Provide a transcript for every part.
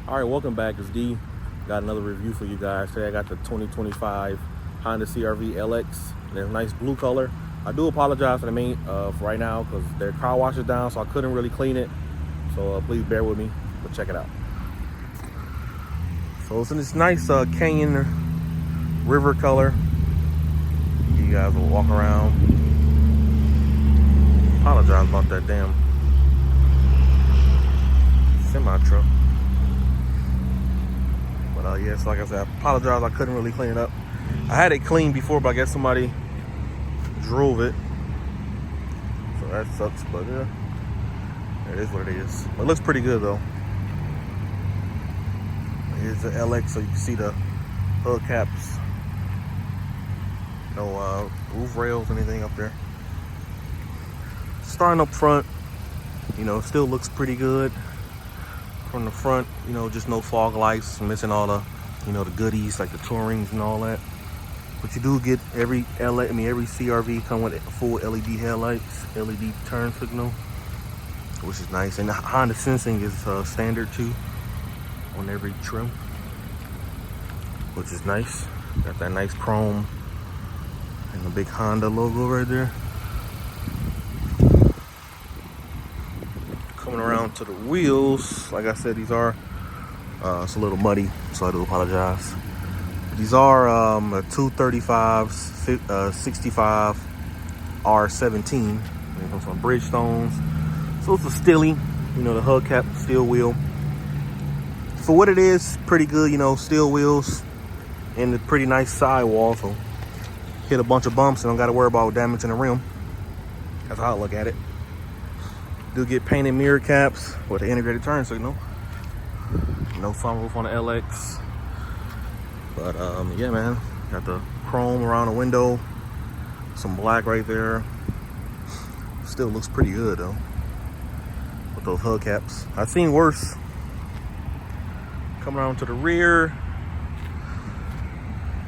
All right, welcome back. It's D. Got another review for you guys. Today I got the 2025 Honda CR-V LX. It's a nice blue color. I do apologize for the main for right now because their car wash is down, so I couldn't really clean it. So please bear with me, but check it out. So it's in this nice canyon river color. You guys will walk around. Apologize about that damn semi truck. But yes, like I said, I apologize. I couldn't really clean it up. I had it cleaned before, but I guess somebody drove it, so that sucks. But yeah, it is what it is. But it looks pretty good though. Here's the LX, so you can see the hood caps. No roof rails, anything up there. Starting up front, you know, still looks pretty good. From the front, you know, just no fog lights, missing all the, you know, the goodies like the tourings and all that. But you do get every CR-V come with full LED headlights, LED turn signal, which is nice. And the Honda sensing is standard too on every trim, which is nice. Got that nice chrome and the big Honda logo right there. Coming around to the wheels, like I said, these are it's a little muddy, so I do apologize. These are a 235 65 R17. It comes from Bridgestones, so it's a Stilly, you know, the hubcap steel wheel. For what it is, pretty good, you know, steel wheels and a pretty nice sidewall. So hit a bunch of bumps and don't got to worry about damaging the rim. That's how I look at it. Do get painted mirror caps with the integrated turn signal. No sunroof on the LX. But yeah, man, got the chrome around the window, some black right there. Still looks pretty good though with those hubcaps. I've seen worse. Coming around to the rear,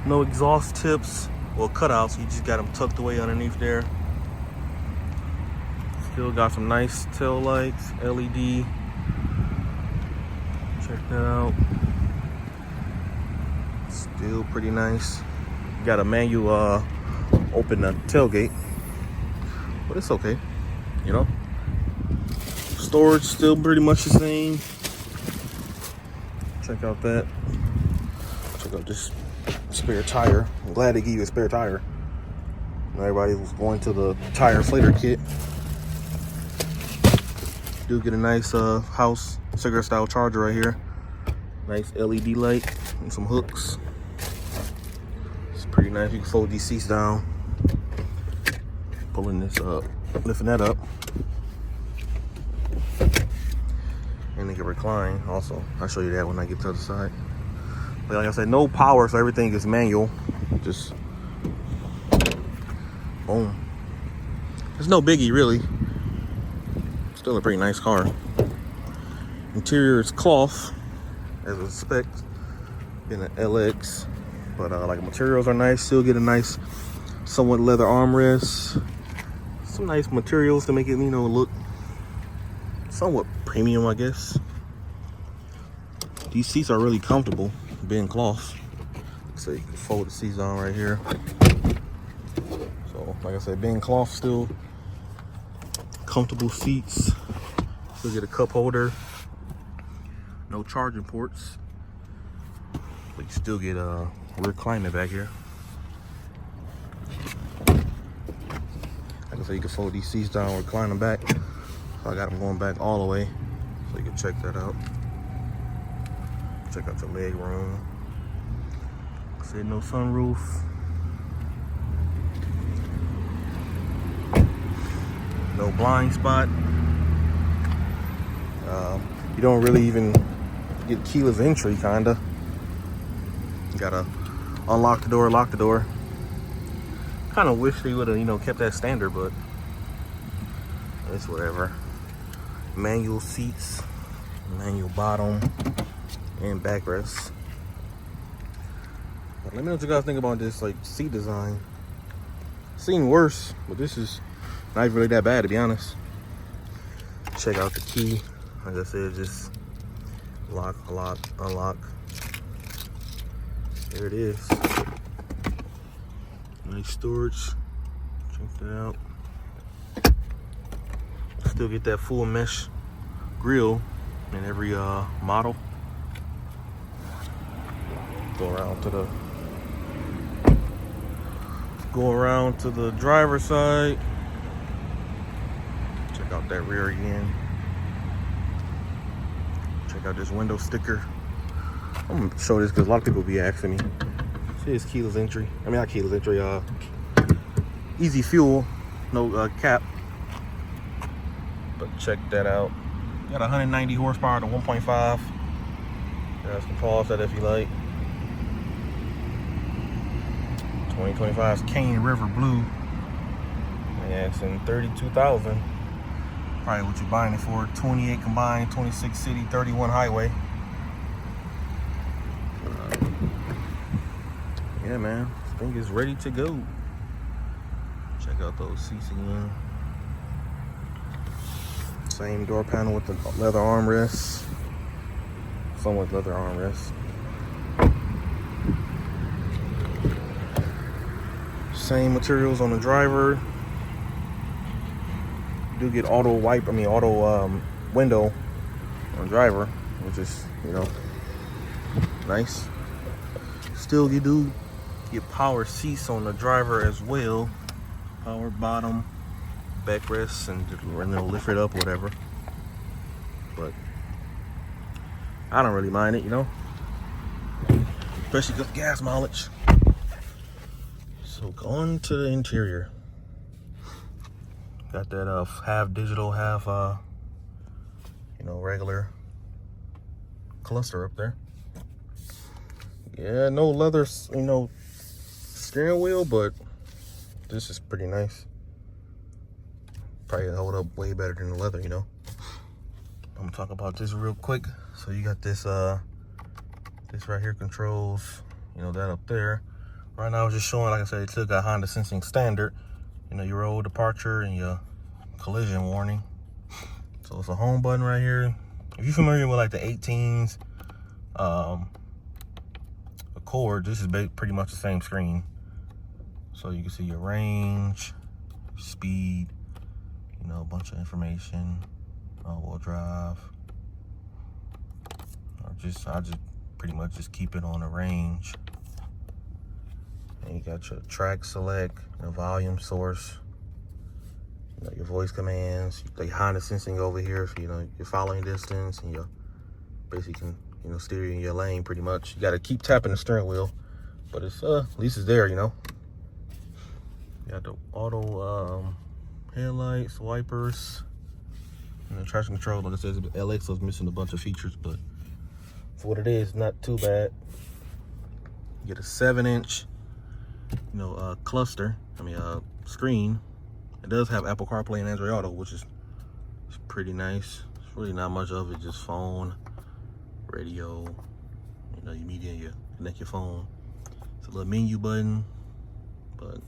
no exhaust tips, well, cutouts. You just got them tucked away underneath there. Still got some nice tail lights, LED. Check that out. Still pretty nice. Got a manual open the tailgate, but it's okay, you know. Storage still pretty much the same. Check out that. Check out this spare tire. I'm glad they gave you a spare tire. Everybody was going to the tire inflator kit. Do get a nice house cigarette style charger right here. Nice LED light and some hooks. It's pretty nice. You can fold these seats down. Pulling this up, lifting that up. And they can recline also. I'll show you that when I get to the other side. But like I said, no power, so everything is manual. Just boom. There's no biggie really. Still a pretty nice car. Interior is cloth, as expected in an LX. But like materials are nice. Still get a nice, somewhat leather armrest. Some nice materials to make it, you know, look somewhat premium, I guess. These seats are really comfortable, being cloth. So you can fold the seats down right here. So like I said, being cloth, still comfortable seats. Still get a cup holder. No charging ports, but you still get a rear climate back here. Like I said, you can fold these seats down, recline them back. So I got them going back all the way, so you can check that out. Check out the leg room. Like I said, no sunroof. No blind spot. You don't really even get keyless entry, kinda. You gotta unlock the door, lock the door. Kind of wish they would have, you know, kept that standard, but it's whatever. Manual seats, manual bottom, and backrest. Let me know what you guys think about this, like, seat design. Seen worse, but this is not really that bad, to be honest. Check out the key. Like I said, just Lock, unlock. There it is. Nice storage. Check that out. Still get that full mesh grill in every model. Go around to the driver's side. Check out that rear again. Check out this window sticker. I'm gonna show this because a lot of people be asking me. See this keyless entry. I mean, not keyless entry. Easy fuel, no cap. But check that out. Got 190 horsepower to 1.5. You guys can pause that if you like. 2025's Cane River Blue. Yeah, it's in 32,000. Probably what you're buying it for. 28 combined, 26 city, 31 highway. Yeah, man, this thing is ready to go. Check out those seats again. Same door panel with the leather armrests. Somewhat leather armrests. Same materials on the driver. You do get auto window on driver, which is, nice. Still, you do get power seats on the driver as well. Power bottom, backrests, and they'll lift it up, whatever. But I don't really mind it, especially because gas mileage. So going to the interior. Got that half digital, half regular cluster up there. Yeah, no leather, steering wheel, but this is pretty nice. Probably hold up way better than the leather, I'm gonna talk about this real quick. So you got this this right here controls, that up there. Right now I was just showing, like I said, it took a Honda Sensing Standard, your road departure and your collision warning. So it's a home button right here. If you're familiar with like the 18s Accord, this is pretty much the same screen. So you can see your range, speed, a bunch of information, all-wheel drive. I just pretty much just keep it on the range. And you got your track select, volume source, your voice commands, the Honda Sensing over here, so your following distance, and your basically can steer you in your lane pretty much. You got to keep tapping the steering wheel, but it's at least it's there, You got the auto headlights, wipers, and the traction control. Like I said, LX was missing a bunch of features, but for what it is, not too bad. You get a 7-inch, screen. It does have Apple CarPlay and Android Auto, which is pretty nice. It's really not much of it, just phone, radio, your media, you connect your phone. It's a little menu button, but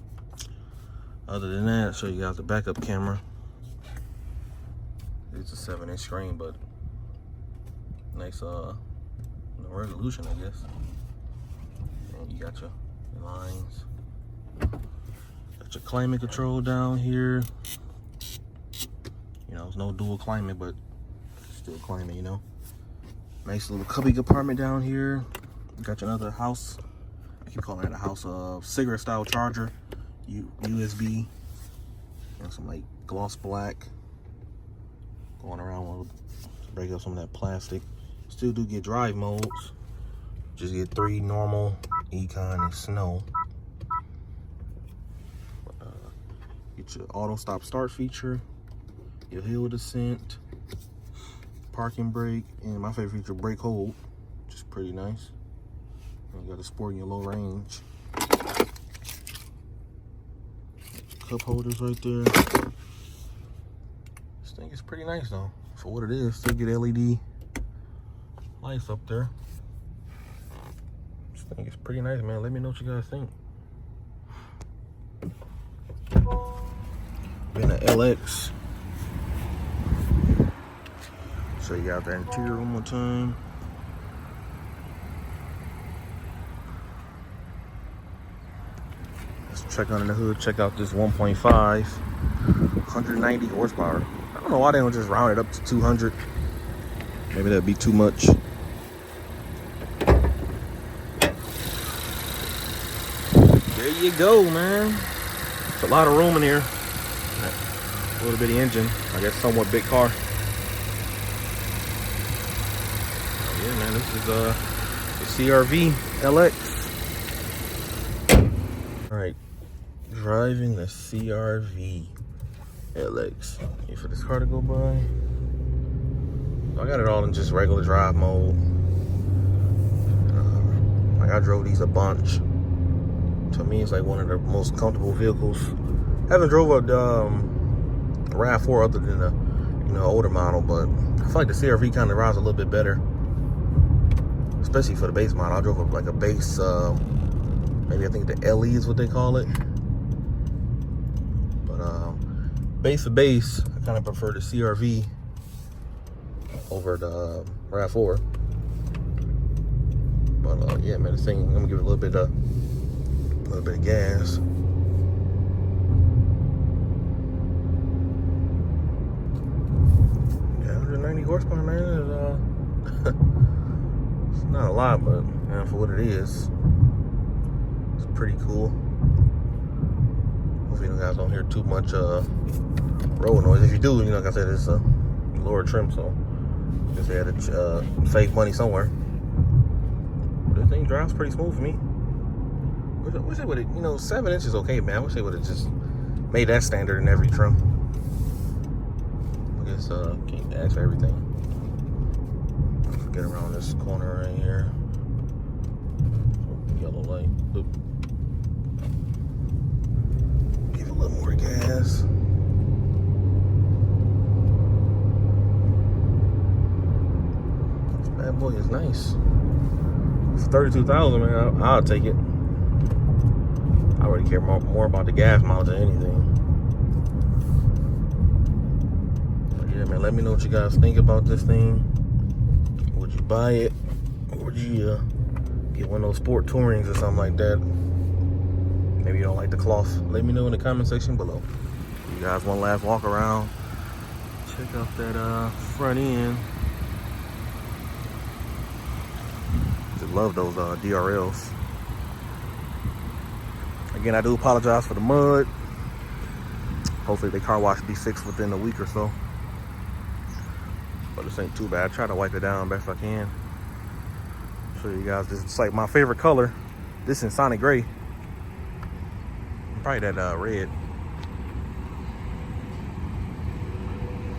other than that, I'll show you guys the backup camera. It's a 7-inch screen, but nice resolution, I guess. And you got your lines. Got your climate control down here. There's no dual climate, but still climate, Nice little cubby compartment down here. You got your another house. I keep calling it a house of cigarette style charger. USB. And some like gloss black. Going around to break up some of that plastic. Still do get drive modes. Just get 3 normal, econ, and snow. Get your auto stop start feature, your hill descent, parking brake, and my favorite feature, brake hold, which is pretty nice. And you got the sport in your low range. Cup holders right there. This thing is pretty nice though, for what it is. Still get LED lights up there. This thing is pretty nice, man. Let me know what you guys think. Been an LX. Show you out the interior one more time. Let's check under the hood. Check out this 1.5, 190 horsepower. I don't know why they don't just round it up to 200. Maybe that'd be too much. There you go, man. It's a lot of room in here. A little bitty engine. I guess somewhat big car. Oh, yeah, man. This is the CRV LX. All right, driving the CRV LX. Wait for this car to go by. I got it all in just regular drive mode. Like I drove these a bunch. To me, it's like one of the most comfortable vehicles. I haven't drove a RAV4 other than the older model, but I feel like the CRV kind of rides a little bit better, especially for the base model. I drove like a base, maybe I think the LE is what they call it. But base for base, I kind of prefer the CRV over the RAV4. But yeah, man, this thing, I'm gonna give it a little bit of gas. Yeah, 190 horsepower, man. It's not a lot, but man, for what it is, it's pretty cool. Hopefully you guys don't hear too much road noise. If you do, like I said, it's a lower trim, so I guess they had to save money somewhere. But this thing drives pretty smooth for me. I wish they would have, 7 inches okay, man. I wish they would have just made that standard in every trim. I guess can't ask for everything. Get around this corner right here. Yellow light. Boop. Give it a little more gas. This bad boy is nice. It's 32,000, man. I'll take it. I already care more about the gas mileage than anything. But yeah, man, let me know what you guys think about this thing. Would you buy it? Or would you get one of those sport tourings or something like that? Maybe you don't like the cloth. Let me know in the comment section below. You guys one last walk around. Check out that front end. Just love those DRLs. Again, I do apologize for the mud. Hopefully the car wash be fixed within a week or so. But this ain't too bad. I try to wipe it down best I can. Show you guys, this is like my favorite color. This is Sonic Gray. Probably that red.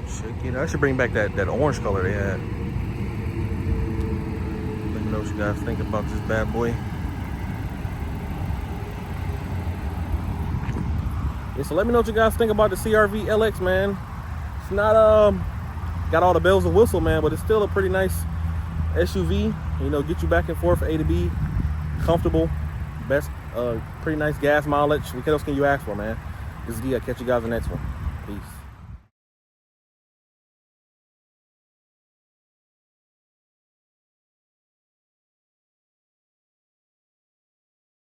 Check it out. I should bring back that orange color they had. Let me know what you guys think about this bad boy. Yeah, so let me know what you guys think about the CRV LX, man. It's not got all the bells and whistles, man, but it's still a pretty nice SUV. Get you back and forth A to B, comfortable, best, pretty nice gas mileage. What else can you ask for, man? This is D. I'll catch you guys in the next one. Peace.